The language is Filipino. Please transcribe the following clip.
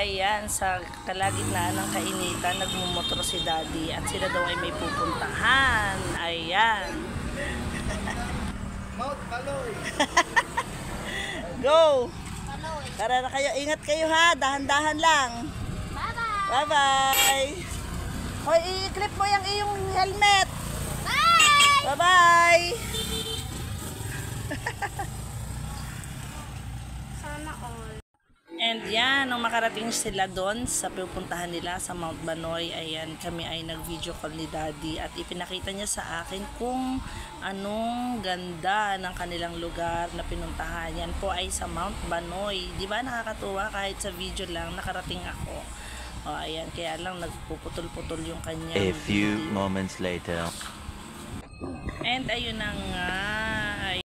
ayan, sa kalagitnaan ng kainitan, nagmumotor si Daddy at sila daw ay may pupuntahan. Ayan. Mount Baloy. Go! Tara na kayo, ingat kayo ha, dahan-dahan lang. Bye-bye! Bye-bye! Hoy, i-clip mo yung iyong helmet. Bye! Bye-bye! Sana all. And yan, nung makarating sila doon sa pupuntahan nila sa Mount Banoy, ayan, kami ay nag-video call ni Daddy at ipinakita niya sa akin kung anong ganda ng kanilang lugar na pinuntahan. Yan po ay sa Mount Banoy. Di ba nakakatuwa kahit sa video lang nakarating ako. O, ayan, kaya lang nagpuputol-putol yung kanya. A few moments later. And ayun na nga,